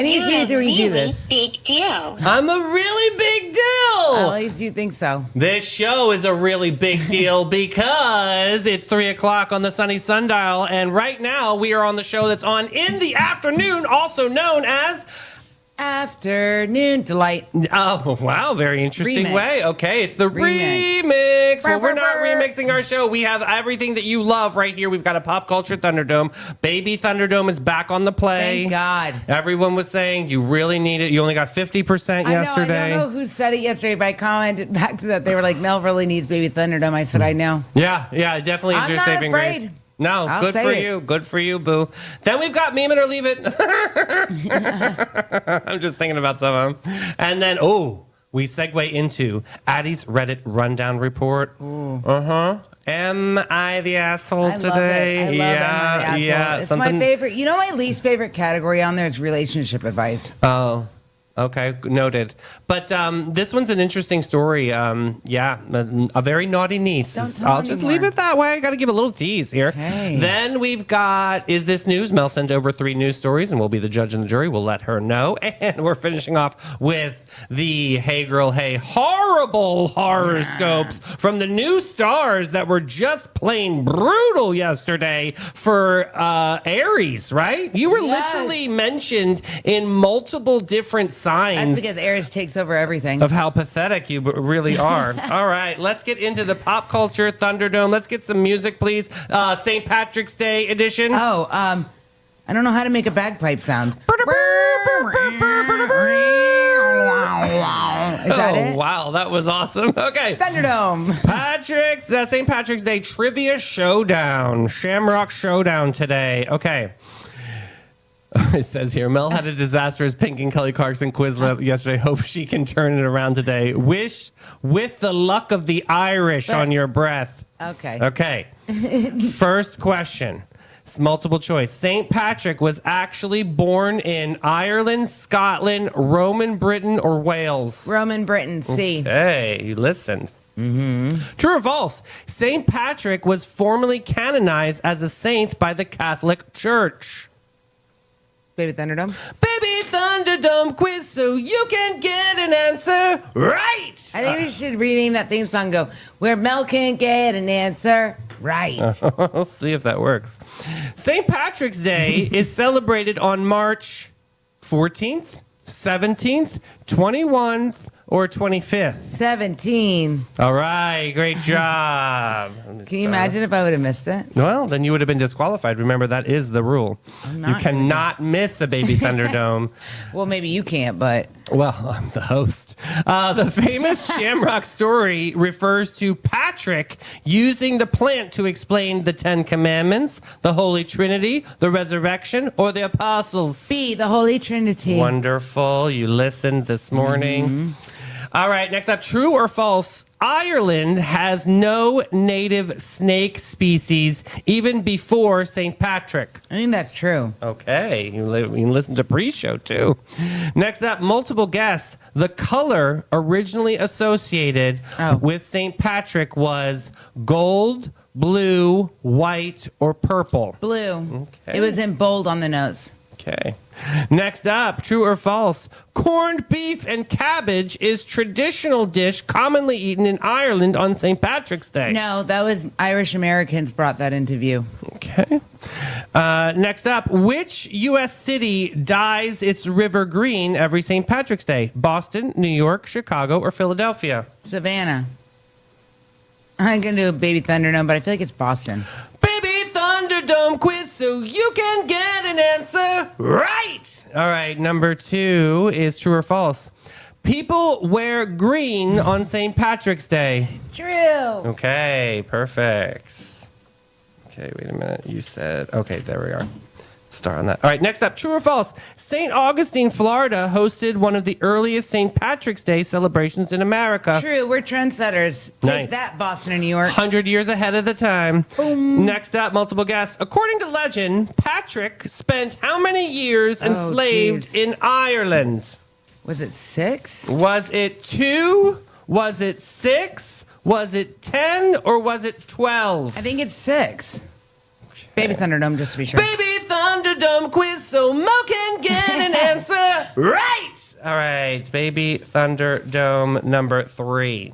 I need you to redo this. Big deal. I'm a really big deal. At least you think so. This show is a really big deal because it's 3 o'clock on the sunny sundial, and right now we are on the show that's on in the afternoon, also known as Afternoon Delight. Oh, wow. Very interesting Remix. way. Okay, it's the remix. Well, we're not remixing our show. We have everything that you love right here. We've got a Pop Culture Thunderdome. Baby Thunderdome is back on the play. Thank God. Everyone was saying you really need it. You only got 50% yesterday. I don't know who said it yesterday, but I commented back to that. They were like, Mel really needs Baby Thunderdome. I said, I know. Yeah, it definitely is I'm your not saving afraid. grace. No, I'll good say for it. you. Good for you, boo. Then we've got Meme It or Leave It. I'm just thinking about some of them. And then, we segue into Addie's Reddit Rundown Report. Am I the asshole I today? love it. I love Am I the Asshole. Yeah, It's something. my favorite. You know, my least favorite category on there is relationship advice. Oh, okay, noted. But this one's an interesting story. A very naughty niece. Don't tell I'll just anymore. leave it that way. I got to give a little tease here. Okay. Then we've got Is This News? Mel sent over 3 news stories, and we'll be the judge and the jury. We'll let her know. And we're finishing off with the Hey Girl, Hey horrible horoscopes from the new stars that were just plain brutal yesterday for Aries, right? You were Yes. literally mentioned in multiple different signs. That's because Aries takes over everything. Of how pathetic you really are. All right, let's get into the Pop Culture Thunderdome. Let's get some music, please. St. Patrick's Day edition. I don't know how to make a bagpipe sound. Is that it? Wow, that was awesome. Okay. Thunderdome. St. Patrick's Day Trivia Showdown. Shamrock Showdown today. Okay. It says here, Mel had a disastrous Pink and Kelly Clarkson quiz yesterday. Hope she can turn it around today. Wish with the luck of the Irish on your breath. Okay. First question. It's multiple choice. St. Patrick was actually born in Ireland, Scotland, Roman Britain, or Wales? Roman Britain, C. Hey, you listened. True or false? St. Patrick was formally canonized as a saint by the Catholic Church. Baby Thunderdome. Baby Thunderdome quiz so you can get an answer right. I think we should rename that theme song and go, where Mel can't get an answer right. We'll see if that works. St. Patrick's Day is celebrated on March 14th, 17th, 21st, or 25th. 17. All right, great job. Can you imagine if I would have missed it? Well, then you would have been disqualified. Remember, that is the rule. You cannot miss a Baby Thunderdome. Well, maybe you can't, but... Well, I'm the host. The famous Shamrock story refers to Patrick using the plant to explain the 10 Commandments, the Holy Trinity, the resurrection, or the apostles. B, the Holy Trinity. Wonderful. You listened this morning. All right, next up, true or false? Ireland has no native snake species even before St. Patrick. I think that's true. Okay, you can listen to pre-show too. Next up, multiple guess. The color originally associated with St. Patrick was gold, blue, white, or purple. Blue. Okay. It was in bold on the nose. Okay. Next up, true or false? Corned beef and cabbage is traditional dish commonly eaten in Ireland on St. Patrick's Day. No, that was Irish Americans brought that into view. Okay. Next up, which U.S. city dyes its river green every St. Patrick's Day? Boston, New York, Chicago, or Philadelphia? Savannah. I'm going to do a Baby Thunderdome, but I feel like it's Boston. Baby Thunderdome quiz so you can get an answer right. All right, number 2 is true or false. People wear green on St. Patrick's Day. True. Okay, perfect. Okay, wait a minute. You said, okay, there we are. Star on that. All right, next up, true or false? St. Augustine, Florida hosted one of the earliest St. Patrick's Day celebrations in America. True, we're trendsetters. Take Nice. that, Boston and New York. 100 years ahead of the time. Boom. Next up, multiple guess. According to legend, Patrick spent how many years enslaved in Ireland? Was it 6? Was it 2? Was it 6? Was it 10? Or was it 12? I think it's 6. Baby Thunderdome, just to be sure. Baby Thunderdome Thunderdome quiz so Mo can get an answer right. All right, Baby Thunderdome number 3.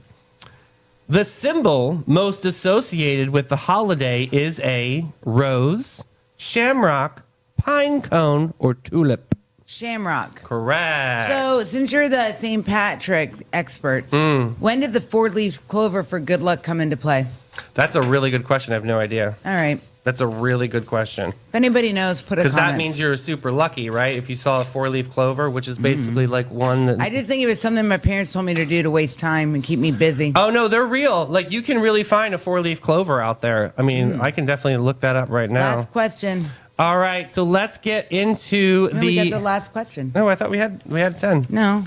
The symbol most associated with the holiday is a rose, shamrock, pine cone, or tulip. Shamrock. Correct. So, since you're the St. Patrick expert, when did the 4-leaf clover for good luck come into play? That's a really good question. I have no idea. All right. That's a really good question. If anybody knows, put a comment. Because that means you're super lucky, right? If you saw a 4-leaf clover, which is basically like one. I just think it was something my parents told me to do to waste time and keep me busy. Oh, no, they're real. Like, you can really find a 4-leaf clover out there. I mean, I can definitely look that up right now. Last question. All right, so let's get into No, we got the last question. No, I thought we had 10. No.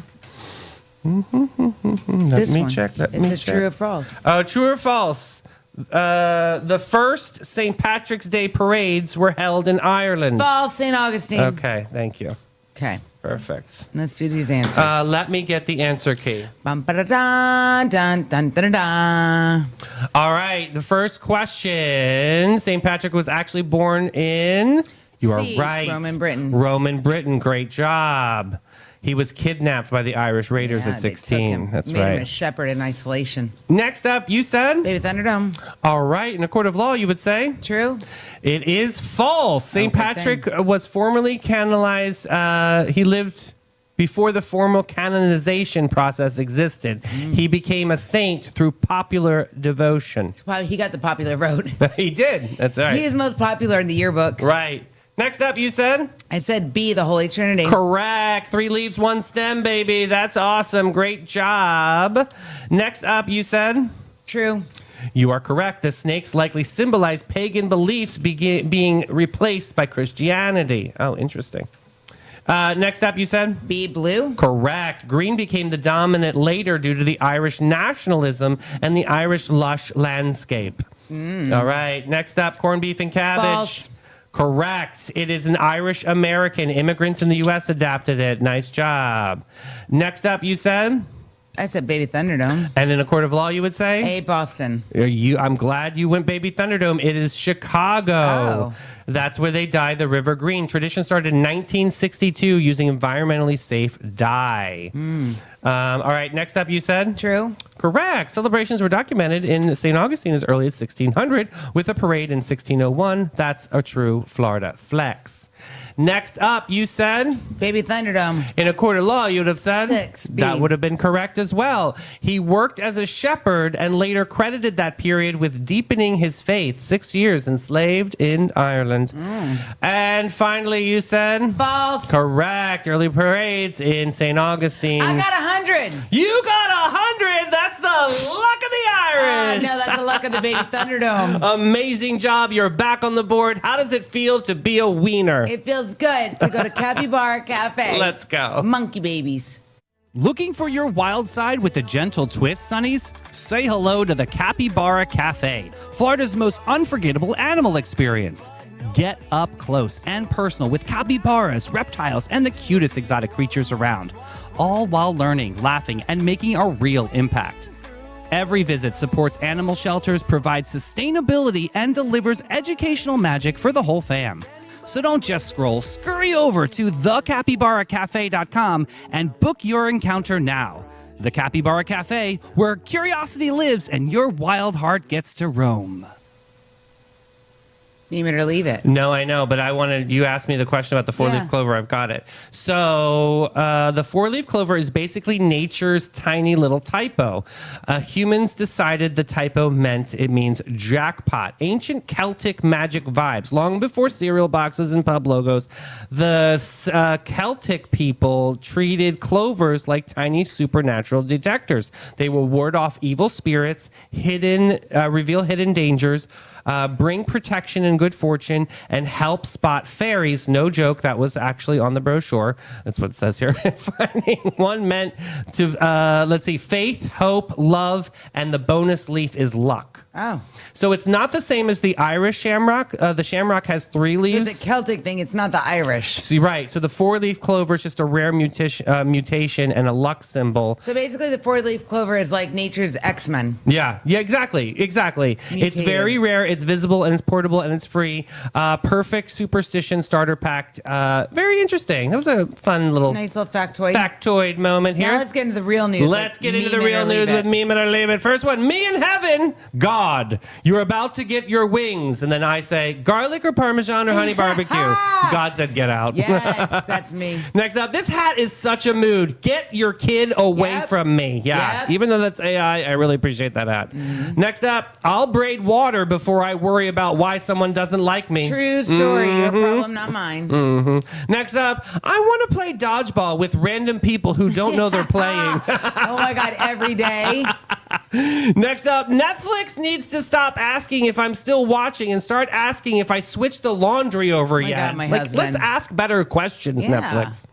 Let me check. Is it true or false? Oh, true or false? The first St. Patrick's Day parades were held in Ireland. False, St. Augustine. Okay, thank you. Okay. Perfect. Let's do these answers. Let me get the answer key. Bum, ba-da-da, dun, dun, dun, dun, dun. All right, the first question. St. Patrick was actually born in. You are C, right. Roman Britain. Roman Britain. Great job. He was kidnapped by the Irish Raiders Yeah, at they took 16. him. That's Made him a right. shepherd in isolation. Next up, you said? Baby Thunderdome. All right, in a court of law, you would say? True? It is false. St. good Patrick was formally canonized. He lived before the formal canonization process existed. He became a saint through popular devotion. Well, he got the popular vote. He did. That's right. He is most popular in the yearbook. Right. Next up, you said? I said B, the Holy Trinity. Correct. 3 leaves, 1 stem, baby. That's awesome. Great job. Next up, you said? True. You are correct. The snakes likely symbolize pagan beliefs being replaced by Christianity. Oh, interesting. Next up, you said? B, blue. Correct. Green became the dominant later due to the Irish nationalism and the Irish lush landscape. All right. Next up, corned beef and cabbage. False. Correct. It is an Irish American. Immigrants in the U.S. adapted it. Nice job. Next up, you said? I said Baby Thunderdome. And in a court of law, you would say? A, Boston. I'm glad you went Baby Thunderdome. It is Chicago. Oh. That's where they dye the river green. Tradition started in 1962 using environmentally safe dye. All right, next up, you said? True. Correct. Celebrations were documented in St. Augustine as early as 1600 with a parade in 1601. That's a true Florida flex. Next up, you said? Baby Thunderdome. In a court of law, you would have said? 6B. That would have been correct as well. He worked as a shepherd and later credited that period with deepening his faith. 6 years enslaved in Ireland. And finally, you said? False. Correct. Early parades in St. Augustine. I got 100. You got 100. That's the luck of the Irish. No, that's the luck of the Baby Thunderdome. Amazing job. You're back on the board. How does it feel to be a wiener? It feels good to go to Capybara Cafe. Let's go. Monkey babies. Looking for your wild side with a gentle twist, Sonnies? Say hello to the Capybara Cafe, Florida's most unforgettable animal experience. Get up close and personal with capybaras, reptiles, and the cutest exotic creatures around, all while learning, laughing, and making a real impact. Every visit supports animal shelters, provides sustainability, and delivers educational magic for the whole fam. So don't just scroll, scurry over to thecapybaracafe.com and book your encounter now. The Capybara Cafe, where curiosity lives and your wild heart gets to roam. Need me to leave it? No, I know, but you asked me the question about the 4-leaf Yeah. clover. I've got it. So the 4-leaf clover is basically nature's tiny little typo. Humans decided the typo it means jackpot. Ancient Celtic magic vibes. Long before cereal boxes and pub logos, the Celtic people treated clovers like tiny supernatural detectors. They will ward off evil spirits, reveal hidden dangers, bring protection and good fortune, and help spot fairies. No joke, that was actually on the brochure. That's what it says here. Finding one meant to, faith, hope, love, and the bonus leaf is luck. Oh. So it's not the same as the Irish shamrock. The shamrock has 3 leaves. It's a Celtic thing. It's not the Irish. See, right. So the 4-leaf clover is just a rare mutation and a luck symbol. So basically, the 4-leaf clover is like nature's X-Men. Yeah, exactly. It's very rare, it's visible, and it's portable, and it's free. Perfect superstition starter pack. Very interesting. That was a fun little Nice little factoid. factoid moment here. Now let's get into the real news. Let's get into the meme it real or leave news it. with Meme It or Leave It. First one, me in heaven. God, you're about to get your wings. And then I say, garlic or Parmesan or honey barbecue. God said, get out. Yes, that's me. Next up, this hat is such a mood. Get your kid away Yep. from me. Yeah, Yep. even though that's AI, I really appreciate that hat. Next up, I'll braid water before I worry about why someone doesn't like me. True story. Mm-hmm. Your problem, not mine. Next up, I want to play dodgeball with random people who don't know they're playing. Oh my God, every day. Next up, Netflix needs to stop asking if I'm still watching and start asking if I switched the laundry over yet. God, my Like, husband. let's ask better questions, Yeah. Netflix.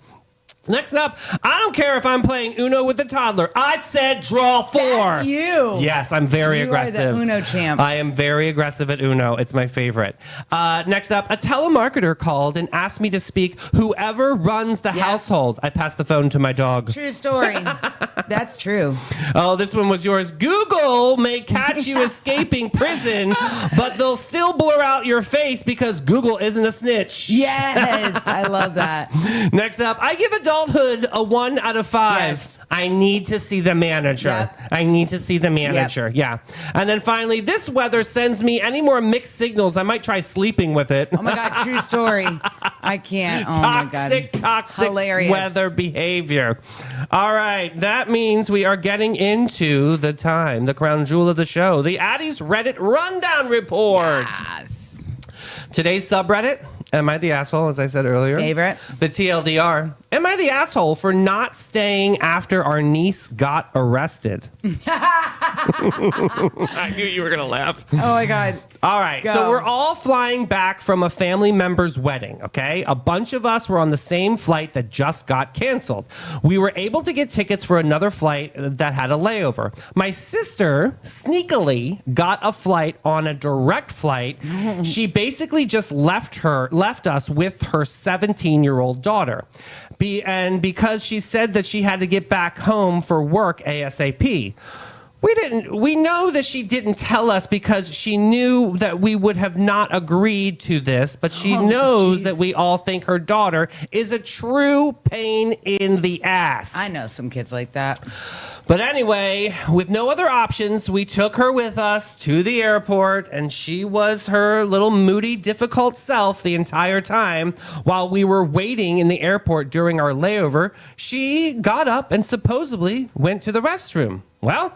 Next up, I don't care if I'm playing Uno with a toddler. I said draw 4. That's you. Yes, I'm very You are aggressive. the Uno champ. I am very aggressive at Uno. It's my favorite. Next up, a telemarketer called and asked me to speak whoever runs the Yeah. household. I passed the phone to my dog. True story. That's true. Oh, this one was yours. Google may catch you escaping prison, but they'll still blur out your face because Google isn't a snitch. Yes, I love that. Next up, I give adulthood a 1 out of 5. Yes. I need to see the manager. Yep. I need to see the manager. Yeah. And then finally, this weather sends me any more mixed signals. I might try sleeping with it. Oh my God, true story. I can't. Oh my God. Toxic Hilarious. weather behavior. All right, that means we are getting into the crown jewel of the show, the Addie's Reddit Rundown Report. Yes. Today's subreddit, am I the asshole, as I said earlier? Favorite. The TLDR, am I the asshole for not staying after our niece got arrested? I knew you were going to laugh. Oh my God. All right, Go. so we're all flying back from a family member's wedding, okay? A bunch of us were on the same flight that just got canceled. We were able to get tickets for another flight that had a layover. My sister sneakily got a flight on a direct flight. She basically just left us with her 17-year-old daughter. And because she said that she had to get back home for work ASAP. We know that she didn't tell us because she knew that we would have not agreed to this, but she knows geez. that we all think her daughter is a true pain in the ass. I know some kids like that. But anyway, with no other options, we took her with us to the airport, and she was her little moody, difficult self the entire time. While we were waiting in the airport during our layover, she got up and supposedly went to the restroom. Well,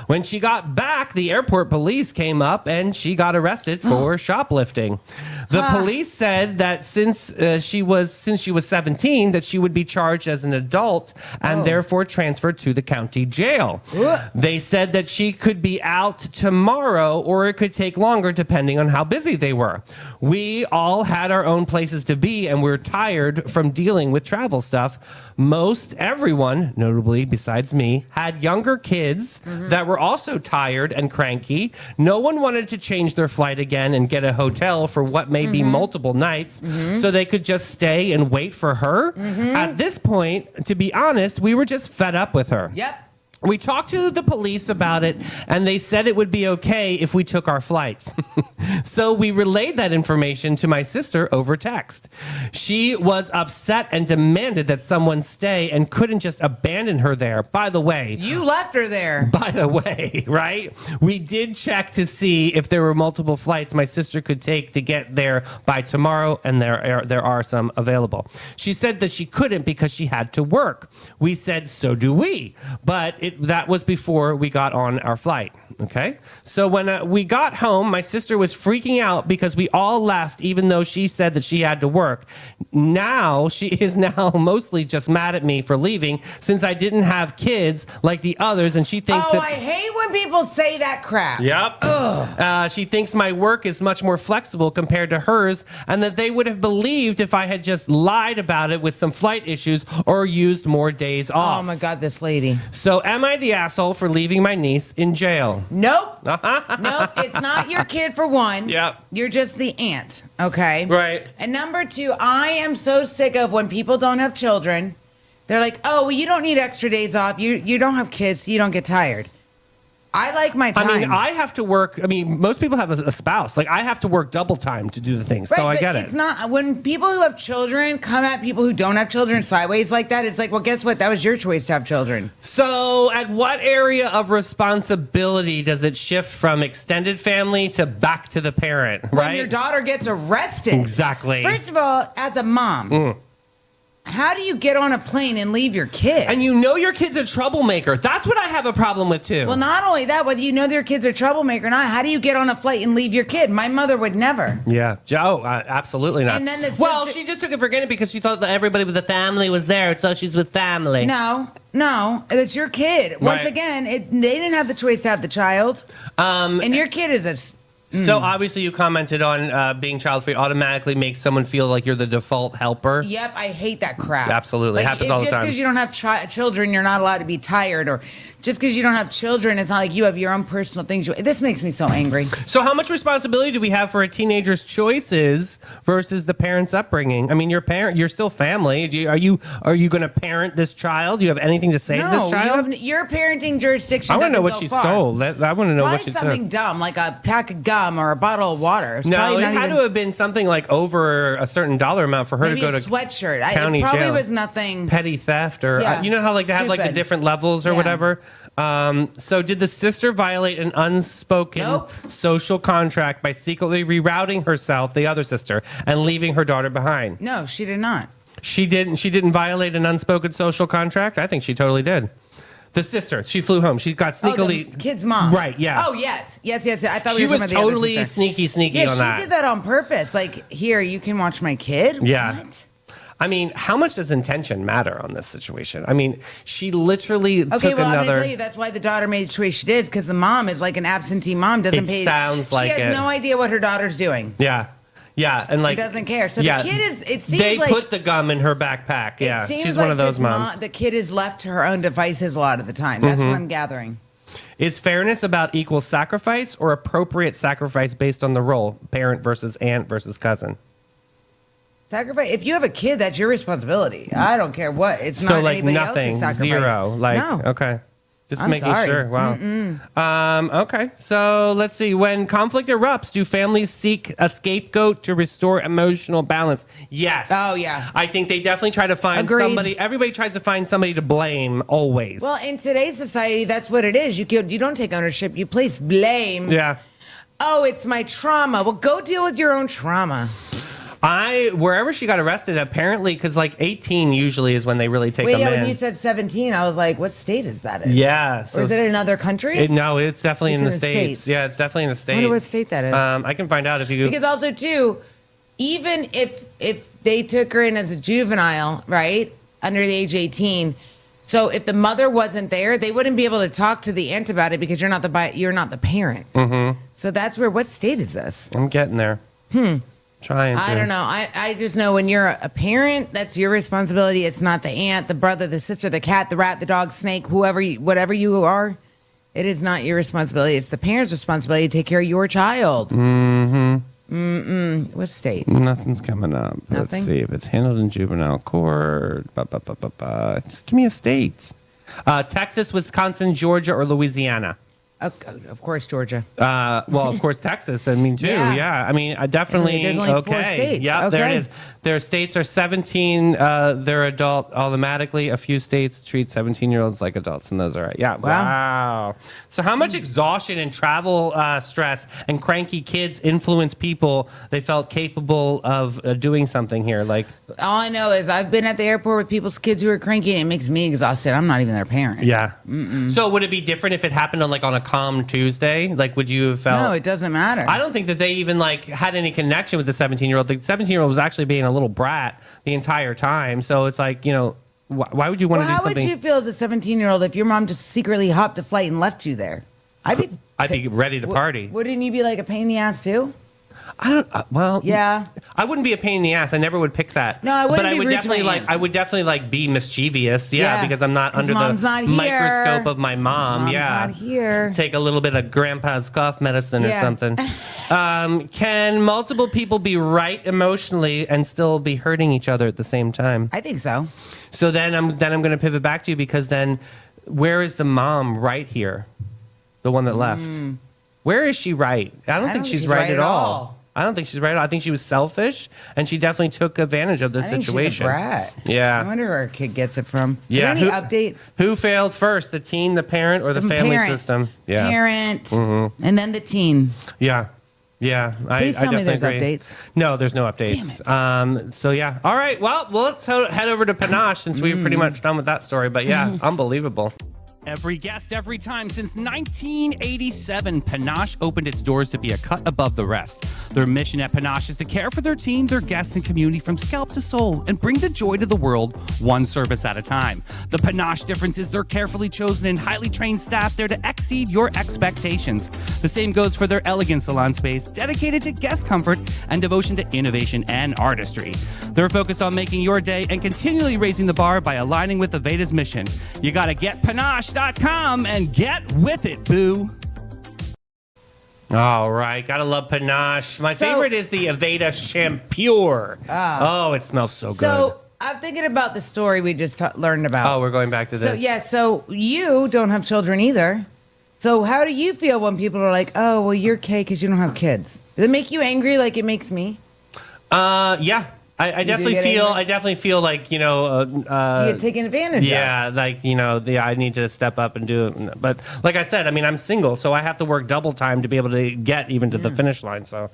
when she got back, the airport police came up and she got arrested for shoplifting. The police said that since she was 17, that she would be charged as an adult and therefore transferred to the county jail. They said that she could be out tomorrow or it could take longer depending on how busy they were. We all had our own places to be and we're tired from dealing with travel stuff. Most everyone, notably besides me, had younger kids that were also tired and cranky. No one wanted to change their flight again and get a hotel for what may be multiple nights, so they could just stay and wait for her. At this point, to be honest, we were just fed up with her. Yep. We talked to the police about it, and they said it would be okay if we took our flights. So we relayed that information to my sister over text. She was upset and demanded that someone stay and couldn't just abandon her there. By the way, You left her there. right? We did check to see if there were multiple flights my sister could take to get there by tomorrow, and there are some available. She said that she couldn't because she had to work. We said, so do we. But that was before we got on our flight, okay? So when we got home, my sister was freaking out because we all left, even though she said that she had to work. Now, she is now mostly just mad at me for leaving since I didn't have kids like the others, and she thinks Oh, that... I hate when people say that crap. Yep. She thinks my work is much more flexible compared to hers, and that they would have believed if I had just lied about it with some flight issues or used more days off. Oh my God, this lady. So am I the asshole for leaving my niece in jail? Nope. Nope. It's not your kid for one. Yep. You're just the aunt. Okay. Right. And number two, I am so sick of when people don't have children. They're like, oh, well, you don't need extra days off. You don't have kids, so you don't get tired. I like my time. I mean, I have to work. I mean, most people have a spouse. Like, I have to work double time to do the things. So I but get it. It's not when people who have children come at people who don't have children sideways like that. It's like, well, guess what? That was your choice to have children. So, at what area of responsibility does it shift from extended family to back to the parent, right? When your daughter gets arrested. Exactly. First of all, as a mom, how do you get on a plane and leave your kid? And you know your kid's a troublemaker. That's what I have a problem with, too. Well, not only that, whether you know their kids are troublemaker or not, how do you get on a flight and leave your kid? My mother would never. Yeah. Joe, absolutely not. And then the well, sister- she just took it for granted because she thought that everybody with the family was there, so she's with family. No, it's your kid. Once Right. again, they didn't have the choice to have the child. And your kid is a... So obviously you commented on being child-free automatically makes someone feel like you're the default helper. Yep, I hate that crap. Absolutely. Happens all the Just time. because you don't have children, you're not allowed to be tired. Or just because you don't have children, it's not like you have your own personal things. This makes me so angry. So how much responsibility do we have for a teenager's choices versus the parent's upbringing? I mean, you're still family. Are you going to parent this child? Do you have anything to say to this child? Your parenting jurisdiction I want to know doesn't what go she far. stole. I want to know Buy what she stole. something dumb, like a pack of gum or a bottle of water. It's No, probably it not had even- to have been something like over a certain dollar amount for her maybe to go a to sweatshirt. county It probably jail. was nothing. Petty theft or Yeah, you know how like they have like the stupid. different levels or Yeah. whatever. So did the sister violate an unspoken Nope. social contract by secretly rerouting herself, the other sister, and leaving her daughter behind? No, she did not. She didn't violate an unspoken social contract? I think she totally did. The sister, she flew home. She got sneakily Oh, the kid's mom. Right, yeah. Oh, yes. I thought She we were was talking about the totally other sister. sneaky Yeah, on she that. did that on purpose. Like, here, you can watch my kid? Yeah. What? I mean, how much does intention matter on this situation? I mean, she literally Okay, took well, I'm going to another. tell you, that's why the daughter made the choice she did, because the mom is like an absentee mom, doesn't It pay. sounds like She has it. no idea what her daughter's doing. Yeah. Yeah, and like Doesn't care. So yeah, the kid is, it seems they like. put the gum in her backpack. Yeah, it seems she's like one of those this moms. The kid is left to her own devices a lot of the time. That's Mm-hmm. what I'm gathering. Is fairness about equal sacrifice or appropriate sacrifice based on the role, parent versus aunt versus cousin? Sacrifice. If you have a kid, that's your responsibility. I don't care what. It's So not like anybody nothing, else's sacrifice. zero. Like no. okay. Just I'm making sorry. sure. Wow. Okay. So let's see. When conflict erupts, do families seek a scapegoat to restore emotional balance? Yes. Oh, yeah. I think they definitely try to find Agreed. somebody. Everybody tries to find somebody to blame always. Well, in today's society, that's what it is. You don't take ownership. You place blame. yeah. Oh, it's my trauma. Well, go deal with your own trauma. Wherever she got arrested, apparently, because like 18 usually is when they really take Wait, them yeah, in. when you said 17, I was like, what state is that in? Yeah. Or is it another country? No, it's definitely It's in in the the States. States. Yeah, it's definitely in the I States. wonder what state that is. I can find out if you Because also, too, even if they took her in as a juvenile, right, under the age of 18, so if the mother wasn't there, they wouldn't be able to talk to the aunt about it because you're not the parent. Mm-hmm. So that's where. What state is this? I'm getting there. Trying to. I don't know. I just know when you're a parent, that's your responsibility. It's not the aunt, the brother, the sister, the cat, the rat, the dog, snake, whatever you are. It is not your responsibility. It's the parent's responsibility to take care of your child. What state? Nothing's coming up. Nothing? Let's see if it's handled in juvenile court. Just give me a state. Texas, Wisconsin, Georgia, or Louisiana. Of course, Georgia. Well, of course, Texas. I mean, too. Yeah. Yeah. I mean, definitely. There's only 4 okay. states. Yeah, there Okay. it is. Their states are 17. They're adult automatically. A few states treat 17-year-olds like adults, and those are right. Yeah. Wow. So, how much exhaustion and travel stress and cranky kids influence people they felt capable of doing something here? Like, All I know is I've been at the airport with people's kids who are cranky, and it makes me exhausted. I'm not even their parent. yeah. So, would it be different if it happened on a calm Tuesday? Like, would you have felt? No, it doesn't matter. I don't think that they even had any connection with the 17-year-old. The 17-year-old was actually being a little brat the entire time. So it's like, why would you want to do How something? would you feel as a 17-year-old if your mom just secretly hopped a flight and left you there? I'd be ready to party. Wouldn't you be like a pain in the ass too? I don't. Well, Yeah. I wouldn't be a pain in the ass. I never would pick that. No, I wouldn't But I be would rude to definitely my like. aunts. I would definitely like be mischievous. Yeah, Yeah, because I'm not 'cause under Mom's the not here. microscope of my mom. Mom's yeah, not here. Take a little bit of grandpa's cough medicine or Yeah. something. Can multiple people be right emotionally and still be hurting each other at the same time? I think so. So then I'm going to pivot back to you, because then where is the mom right here? The one that left. Where is she right? I don't think she's right at all. I don't think she's right at all. I think she was selfish, and she definitely took advantage of the I think situation. she's a brat. Yeah. I wonder where her kid gets it from. Yeah, Is there any updates? Who failed first, the teen, the parent, or the family Parent. system? Yeah. Parent, and then the teen. Yeah. Yeah. Please I tell me definitely there's agree. updates. No, there's no updates. So yeah. All right. Well, let's head over to Panache, since we're pretty much done with that story. But yeah, unbelievable. Every guest, every time. Since 1987, Panache opened its doors to be a cut above the rest. Their mission at Panache is to care for their team, their guests, and community from scalp to soul and bring the joy to the world one service at a time. The Panache difference is their carefully chosen and highly trained staff there to exceed your expectations. The same goes for their elegant salon space, dedicated to guest comfort and devotion to innovation and artistry. They're focused on making your day and continually raising the bar by aligning with Aveda's mission. You gotta get Panache.com and get with it, boo. All right. Gotta love Panache. My favorite is the Aveda Shampure. Oh, it smells so good. So I'm thinking about the story we just learned about. Oh, we're going back to this. So yeah, so you don't have children either. So how do you feel when people are like, "Oh, well, you're gay because you don't have kids"? Does it make you angry like it makes me? Yeah. I definitely get feel. angry? I definitely feel like You get taken advantage of. yeah, like I need to step up and do it. But like I said, I mean, I'm single, so I have to work double time to be able to get even to the finish line. So,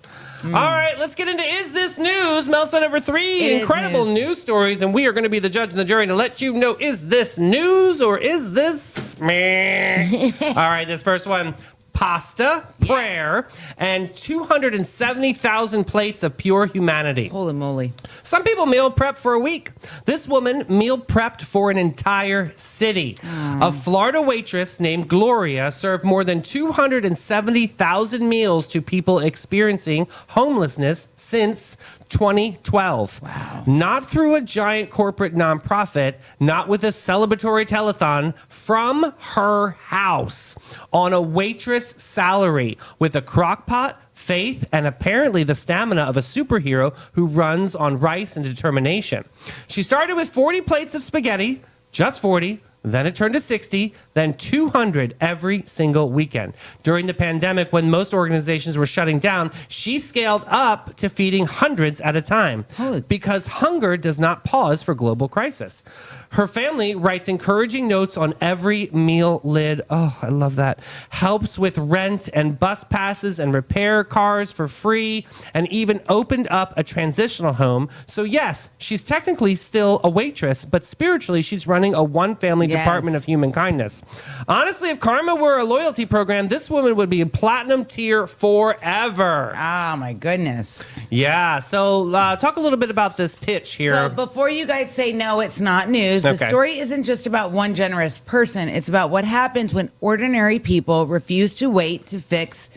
all right, let's get into Is This News? Mel sent over 3 It is incredible news. news stories, and we are going to be the judge and the jury to let you know, is this news or is this meh? All right, this first one. Pasta, prayer, and 270,000 plates of pure humanity. Holy moly! Some people meal prep for a week. This woman meal prepped for an entire city. A Florida waitress named Gloria served more than 270,000 meals to people experiencing homelessness since 2012. Wow. Not through a giant corporate nonprofit, not with a celebratory telethon, from her house on a waitress salary with a crock pot, faith, and apparently the stamina of a superhero who runs on rice and determination. She started with 40 plates of spaghetti, just 40. Then it turned to 60, then 200 every single weekend. During the pandemic, when most organizations were shutting down, she scaled up to feeding hundreds at a time because hunger does not pause for global crisis. Her family writes encouraging notes on every meal lid. Oh, I love that. Helps with rent and bus passes and repair cars for free, and even opened up a transitional home. So yes, she's technically still a waitress, but spiritually she's running a one-family department of human kindness. Honestly, if Karma were a loyalty program, this woman would be a platinum tier forever. Oh my goodness! Yeah, so talk a little bit about this pitch here. So before you guys say no, it's not news. The Okay. story isn't just about one generous person. It's about what happens when ordinary people refuse to wait to fix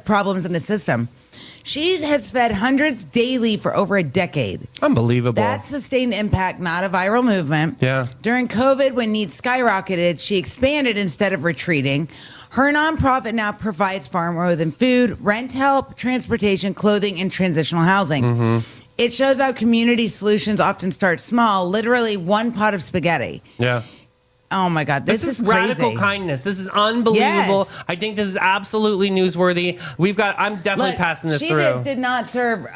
problems in the system. She has fed hundreds daily for over a decade. Unbelievable. That sustained impact, not a viral movement. Yeah. During COVID, when needs skyrocketed, she expanded instead of retreating. Her nonprofit now provides far more than food, rent help, transportation, clothing, and transitional housing. Mm-hmm. It shows how community solutions often start small, literally one pot of spaghetti. Yeah. Oh my God, this is radical crazy. kindness. This is unbelievable. Yes. I think this is absolutely newsworthy. I'm definitely passing this she through. Just did not serve.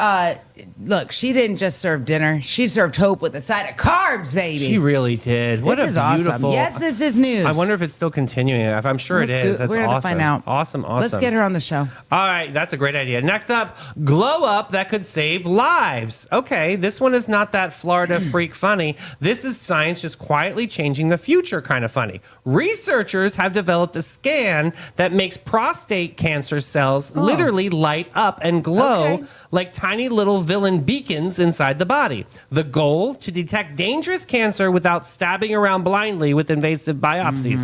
Look, she didn't just serve dinner. She served hope with a side of carbs, baby. She really did. What This a is awesome. beautiful. Yes, this is news. I wonder if it's still continuing. I'm sure it is. That's We're gonna awesome. find out. Awesome. Let's get her on the show. All right, that's a great idea. Next up, glow up that could save lives. Okay, this one is not that Florida freak funny. This is science just quietly changing the future kind of funny. Researchers have developed a scan that makes prostate cancer cells literally light up and glow Okay. like tiny little villain beacons inside the body. The goal, to detect dangerous cancer without stabbing around blindly with invasive biopsies.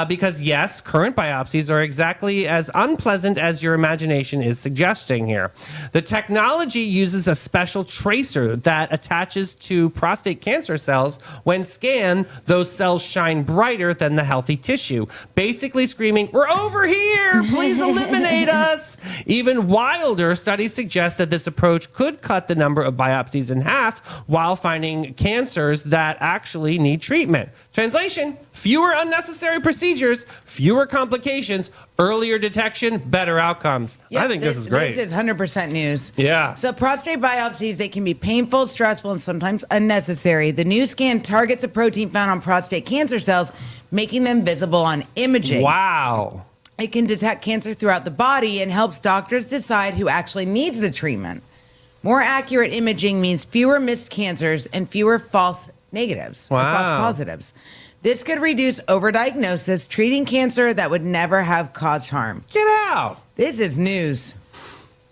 Because yes, current biopsies are exactly as unpleasant as your imagination is suggesting here. The technology uses a special tracer that attaches to prostate cancer cells. When scanned, those cells shine brighter than the healthy tissue, basically screaming, "We're over here! Please eliminate us!" Even wilder studies suggest that this approach could cut the number of biopsies in half while finding cancers that actually need treatment. Translation: fewer unnecessary procedures, fewer complications, earlier detection, better outcomes. I think this is great. This is 100% news. Yeah. So prostate biopsies, they can be painful, stressful, and sometimes unnecessary. The new scan targets a protein found on prostate cancer cells, making them visible on imaging. Wow. It can detect cancer throughout the body and helps doctors decide who actually needs the treatment. More accurate imaging means fewer missed cancers and fewer false negatives or Wow. false positives. This could reduce overdiagnosis, treating cancer that would never have caused harm. Get out. This is news.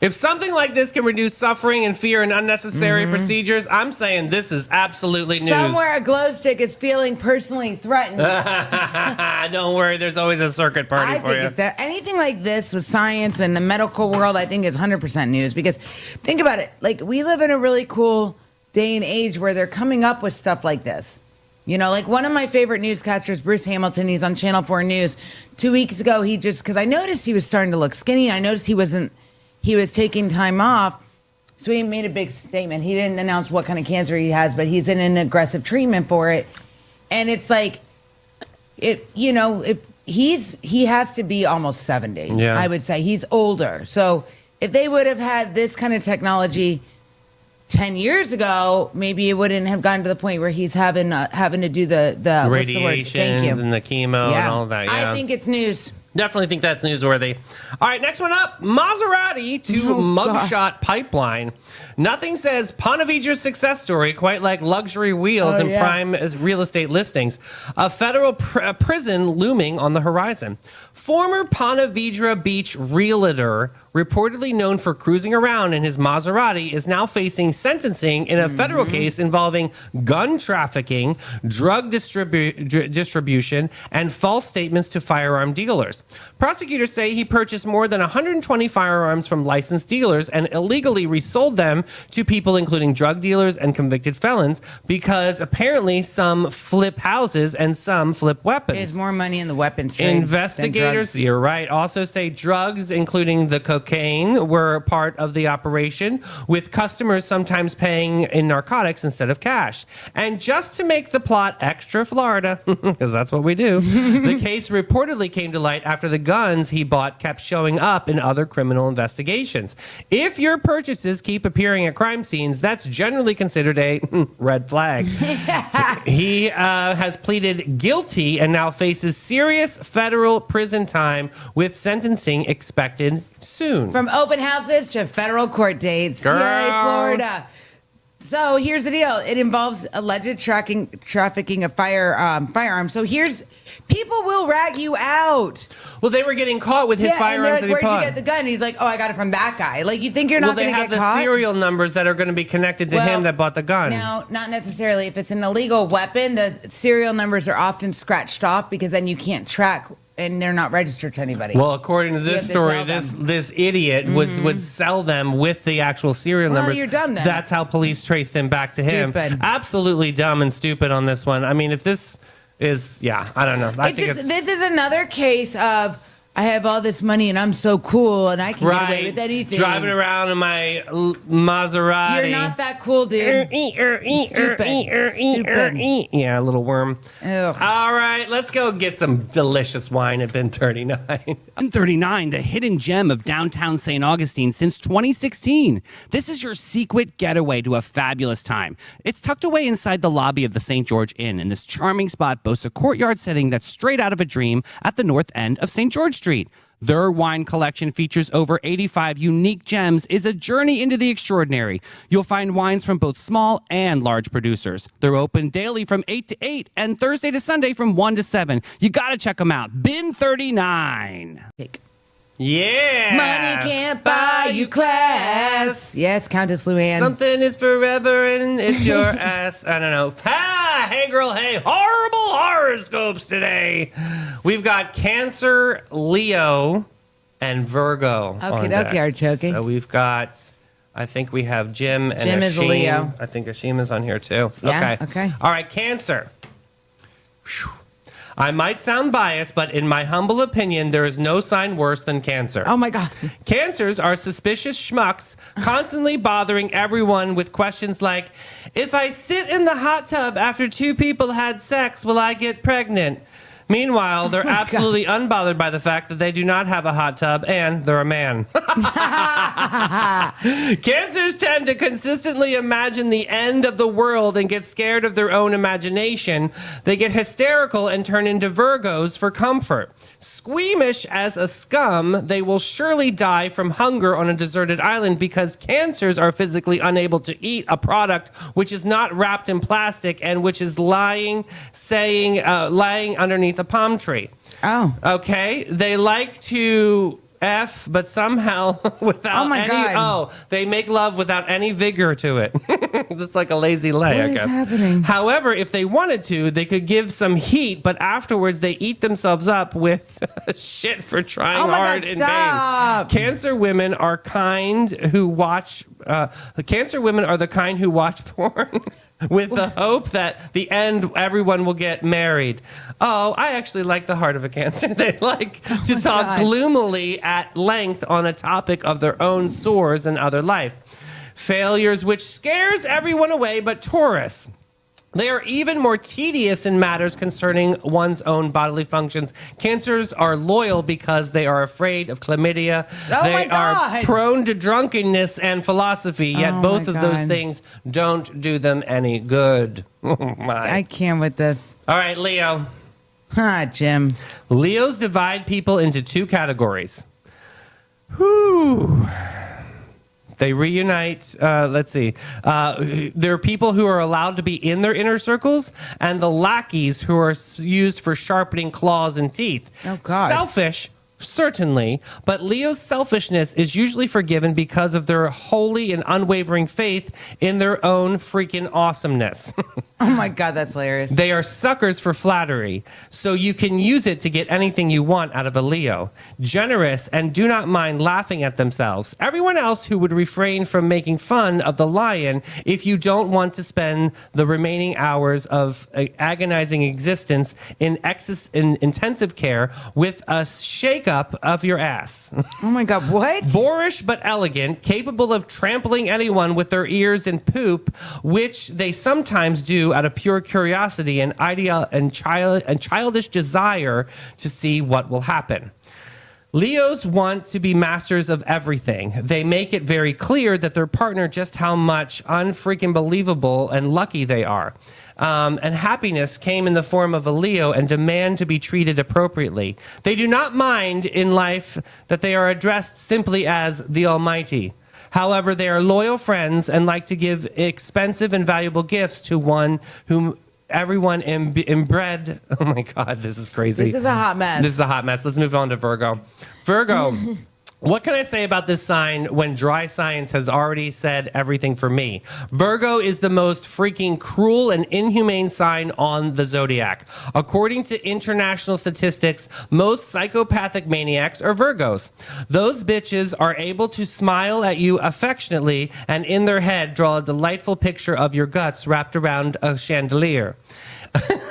If something like this can reduce suffering and fear and unnecessary procedures, I'm saying this is absolutely news. Somewhere a glow stick is feeling personally threatened. Don't worry, there's always a circuit party I for think you. it's that anything like this with science and the medical world, I think is 100% news, because think about it. Like, we live in a really cool day and age where they're coming up with stuff like this. You know, like one of my favorite newscasters, Bruce Hamilton, he's on Channel 4 News. 2 weeks ago, because I noticed he was starting to look skinny. I noticed he was taking time off. So he made a big statement. He didn't announce what kind of cancer he has, but he's in an aggressive treatment for it. And it's like, he has to be almost 70. Yeah. I would say he's older. So if they would have had this kind of technology 10 years ago, maybe it wouldn't have gotten to the point where he's having to do the what's the word? Thank Radiations you. and the chemo and all of that. Yeah. I think it's news. Definitely think that's newsworthy. All right, next one up, Maserati to mugshot pipeline. Nothing says Ponte Vedra's success story quite like luxury wheels and prime real estate listings. A federal prison looming on the horizon. Former Ponte Vedra Beach realtor, reportedly known for cruising around in his Maserati, is now facing sentencing in a federal case involving gun trafficking, drug distribution, and false statements to firearm dealers. Prosecutors say he purchased more than 120 firearms from licensed dealers and illegally resold them to people including drug dealers and convicted felons, because apparently some flip houses and some flip weapons. There's more money in the weapons trade. than Investigators, drugs. you're right, also say drugs, including the cocaine, were part of the operation, with customers sometimes paying in narcotics instead of cash. And just to make the plot extra Florida, because that's what we do, the case reportedly came to light after the guns he bought kept showing up in other criminal investigations. If your purchases keep appearing at crime scenes, that's generally considered a red flag. He has pleaded guilty and now faces serious federal prison time, with sentencing expected soon. From open houses to federal court dates. Girl. Yay, Florida. So here's the deal. It involves alleged trafficking of firearms. So people will rat you out. Well, they were getting caught with his And firearms they're that like, he where'd bought. you get the gun? He's like, oh, I got it from that guy. Like, you think you're not Well, going they to have get the caught? serial numbers that are going to be connected to him that bought the gun. Now, not necessarily. If it's an illegal weapon, the serial numbers are often scratched off because then you can't track and they're not registered to anybody. Well, according to You this have to story, tell them. this idiot would sell them with the actual serial Well, numbers. you're dumb then. That's how police traced him back to him. Stupid. Absolutely dumb and stupid on this one. I mean, if this is, I don't know. I think This is another case of, I have all this money and I'm so cool and I can get away with anything. Driving around in my Maserati. You're not that cool, dude. Stupid. Yeah, little worm. Ugh. All right, let's go get some delicious wine at Bin 39. 139, the hidden gem of downtown St. Augustine since 2016. This is your secret getaway to a fabulous time. It's tucked away inside the lobby of the St. George Inn, and this charming spot boasts a courtyard setting that's straight out of a dream at the north end of St. George Street. Their wine collection features over 85 unique gems, is a journey into the extraordinary. You'll find wines from both small and large producers. They're open daily from 8 to 8 and Thursday to Sunday from 1 to 7. You got to check them out. Bin 39. Yeah. Money can't buy you class. Yes, Countess Luann. Something is forever and it's your ass. I don't know. Ha! Hey, girl, hey. Horrible horoscopes today. We've got Cancer, Leo, and Virgo. Okie dokie, Artichoke. So we've got, I think we have Jim and Jim is a Ashim. Leo. I think Ashim is on here too. Yeah, okay. All right, Cancer. Whew. I might sound biased, but in my humble opinion, there is no sign worse than Cancer. Oh, my God. Cancers are suspicious schmucks, constantly bothering everyone with questions like, if I sit in the hot tub after two people had sex, will I get pregnant? Meanwhile, they're absolutely unbothered by the fact that they do not have a hot tub and they're a man. Cancers tend to consistently imagine the end of the world and get scared of their own imagination. They get hysterical and turn into Virgos for comfort. Squeamish as a scum, they will surely die from hunger on a deserted island because cancers are physically unable to eat a product which is not wrapped in plastic and which is lying underneath a palm tree. Oh. Okay, they like to F, but somehow without Oh my any God. they make love without any vigor to it. It's like a lazy lay, What I is guess. happening? However, if they wanted to, they could give some heat, but afterwards they eat themselves up with shit for trying Oh my hard God, in stop. vain. Cancer women are kind who watch. Cancer women are the kind who watch porn with the hope that the end everyone will get married. Oh, I actually like the heart of a Cancer. They like to talk God. gloomily at length on a topic of their own sores and other life. Failures which scares everyone away but Taurus. They are even more tedious in matters concerning one's own bodily functions. Cancers are loyal because they are afraid of chlamydia. Oh they my God. are prone to drunkenness and philosophy, yet Oh both my of those God. things don't do them any good. Oh my. I can't with this. All right, Leo. Jim. Leos divide people into two categories. Whew. They reunite. Let's see. There are people who are allowed to be in their inner circles, and the lackeys who are used for sharpening claws and teeth. Oh, God. Selfish, certainly, but Leo's selfishness is usually forgiven because of their holy and unwavering faith in their own freaking awesomeness. Oh, my God, that's hilarious. They are suckers for flattery, so you can use it to get anything you want out of a Leo. Generous and do not mind laughing at themselves. Everyone else who would refrain from making fun of the lion if you don't want to spend the remaining hours of agonizing existence in intensive care with a shake-up of your ass. Oh, my God, what? Boorish but elegant, capable of trampling anyone with their ears and poop, which they sometimes do out of pure curiosity and childish desire to see what will happen. Leos want to be masters of everything. They make it very clear that their partner just how much unfreaking believable and lucky they are. And happiness came in the form of a Leo and demand to be treated appropriately. They do not mind in life that they are addressed simply as the Almighty. However, they are loyal friends and like to give expensive and valuable gifts to one whom everyone inbred. Oh my God, this is crazy. This is a hot mess. This is a hot mess. Let's move on to Virgo. Virgo. What can I say about this sign when dry science has already said everything for me? Virgo is the most freaking cruel and inhumane sign on the zodiac. According to international statistics, most psychopathic maniacs are Virgos. Those bitches are able to smile at you affectionately and in their head draw a delightful picture of your guts wrapped around a chandelier.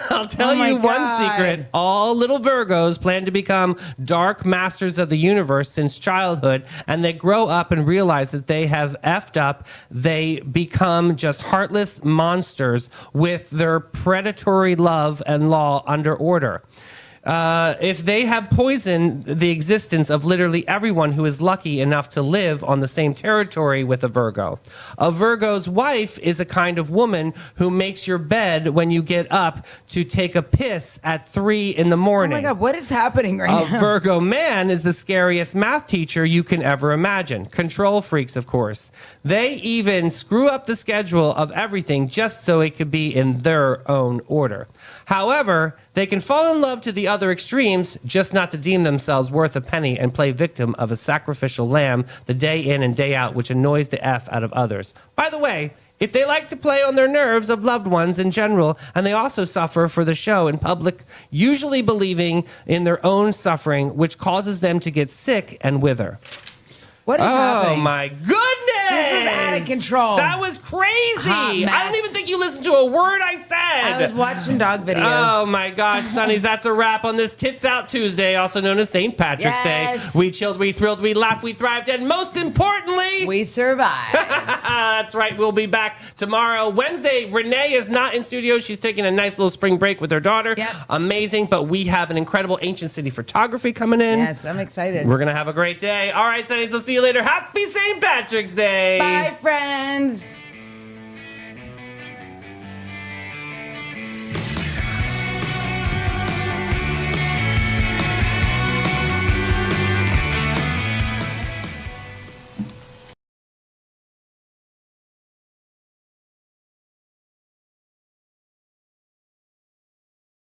I'll tell Oh my you one God. secret. All little Virgos plan to become dark masters of the universe since childhood, and they grow up and realize that they have effed up. They become just heartless monsters with their predatory love and law under order. If they have poisoned the existence of literally everyone who is lucky enough to live on the same territory with a Virgo. A Virgo's wife is a kind of woman who makes your bed when you get up to take a piss at 3 in the Oh, morning. my God, what is happening right A now? Virgo man is the scariest math teacher you can ever imagine. Control freaks, of course. They even screw up the schedule of everything just so it could be in their own order. However, they can fall in love to the other extremes, just not to deem themselves worth a penny and play victim of a sacrificial lamb the day in and day out, which annoys the F out of others. By the way, if they like to play on their nerves of loved ones in general, and they also suffer for the show in public, usually believing in their own suffering, which causes them to get sick and wither. What is happening? Oh my goodness! This is out of control. That was crazy. Hot mess. I don't even think you listened to a word I said. I was watching dog videos. Oh my gosh, Sonnies, that's a wrap on this Tits Out Tuesday, also known as St. Patrick's Yes. Day. We chilled, we thrilled, we laughed, we thrived, and most importantly, We survived. that's right, we'll be back tomorrow. Wednesday, Renee is not in studio. She's taking a nice little spring break with her daughter. Yep. Amazing, but we have an incredible Ancient City photography coming in. Yes, I'm excited. We're going to have a great day. All right, Sonnies, we'll see you later. Happy St. Patrick's Day. Bye, friends.